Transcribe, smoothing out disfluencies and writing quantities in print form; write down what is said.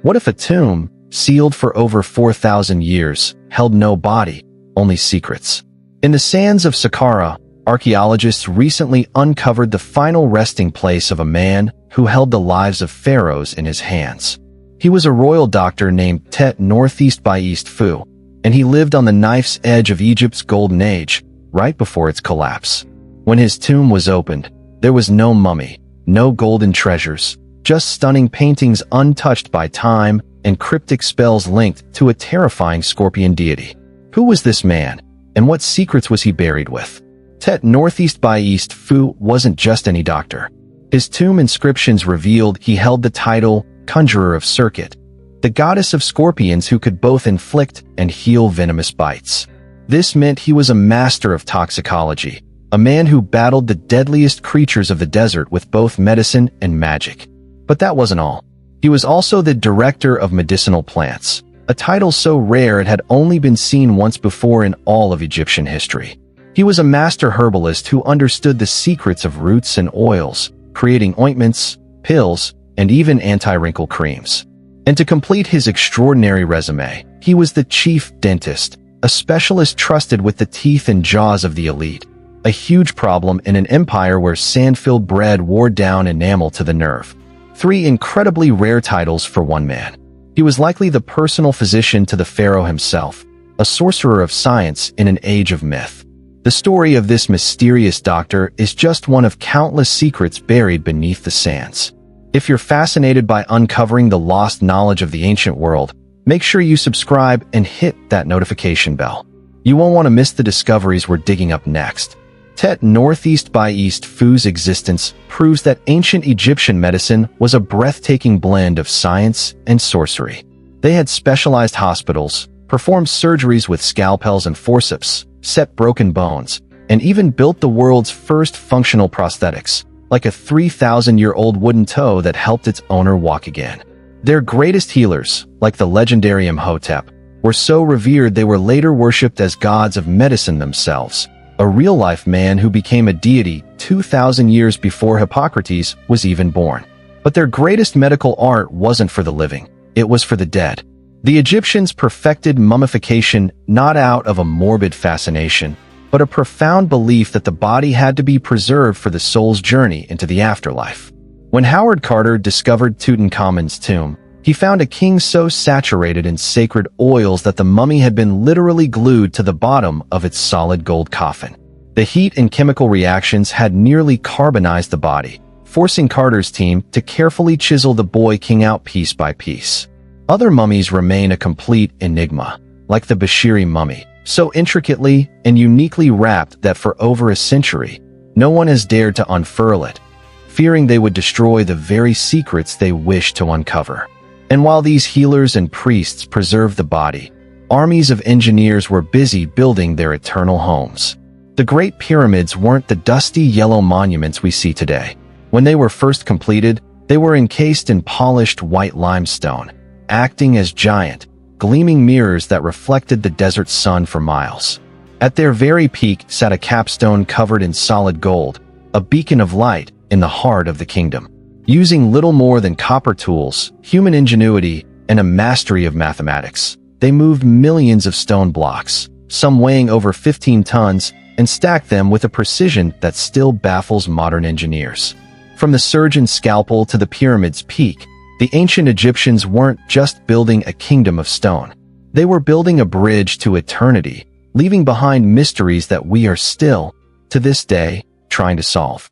What if a tomb, sealed for over 4,000 years, held no body, only secrets? In the sands of Saqqara, archaeologists recently uncovered the final resting place of a man who held the lives of pharaohs in his hands. He was a royal doctor named Tete Nebe Fu, and he lived on the knife's edge of Egypt's golden age, right before its collapse. When his tomb was opened, there was no mummy, no golden treasures, just stunning paintings untouched by time and cryptic spells linked to a terrifying scorpion deity. Who was this man, and what secrets was he buried with? Tete Nebe Fu wasn't just any doctor. His tomb inscriptions revealed he held the title Conjurer of Serket, the goddess of scorpions who could both inflict and heal venomous bites. This meant he was a master of toxicology, a man who battled the deadliest creatures of the desert with both medicine and magic. But that wasn't all. He was also the director of Medicinal Plants, a title so rare it had only been seen once before in all of Egyptian history. He was a master herbalist who understood the secrets of roots and oils, creating ointments, pills, and even anti-wrinkle creams. And to complete his extraordinary resume, he was the chief dentist, a specialist trusted with the teeth and jaws of the elite, a huge problem in an empire where sand-filled bread wore down enamel to the nerve. 3 incredibly rare titles for one man. He was likely the personal physician to the pharaoh himself, a sorcerer of science in an age of myth. The story of this mysterious doctor is just one of countless secrets buried beneath the sands. If you're fascinated by uncovering the lost knowledge of the ancient world, make sure you subscribe and hit that notification bell. You won't want to miss the discoveries we're digging up next. Tete Nebe Fu's existence proves that ancient Egyptian medicine was a breathtaking blend of science and sorcery. They had specialized hospitals, performed surgeries with scalpels and forceps, set broken bones, and even built the world's first functional prosthetics, like a 3,000-year-old wooden toe that helped its owner walk again. Their greatest healers, like the legendary Imhotep, were so revered they were later worshipped as gods of medicine themselves, a real-life man who became a deity 2,000 years before Hippocrates was even born. But their greatest medical art wasn't for the living, it was for the dead. The Egyptians perfected mummification not out of a morbid fascination, but a profound belief that the body had to be preserved for the soul's journey into the afterlife. When Howard Carter discovered Tutankhamun's tomb, he found a king so saturated in sacred oils that the mummy had been literally glued to the bottom of its solid gold coffin. The heat and chemical reactions had nearly carbonized the body, forcing Carter's team to carefully chisel the boy king out piece by piece. Other mummies remain a complete enigma, like the Bashiri mummy, so intricately and uniquely wrapped that for over a century, no one has dared to unfurl it, fearing they would destroy the very secrets they wish to uncover. And while these healers and priests preserved the body, armies of engineers were busy building their eternal homes. The Great Pyramids weren't the dusty yellow monuments we see today. When they were first completed, they were encased in polished white limestone, acting as giant, gleaming mirrors that reflected the desert sun for miles. At their very peak sat a capstone covered in solid gold, a beacon of light in the heart of the kingdom. Using little more than copper tools, human ingenuity, and a mastery of mathematics, they moved millions of stone blocks, some weighing over 15 tons, and stacked them with a precision that still baffles modern engineers. From the surgeon's scalpel to the pyramid's peak, the ancient Egyptians weren't just building a kingdom of stone. They were building a bridge to eternity, leaving behind mysteries that we are still, to this day, trying to solve.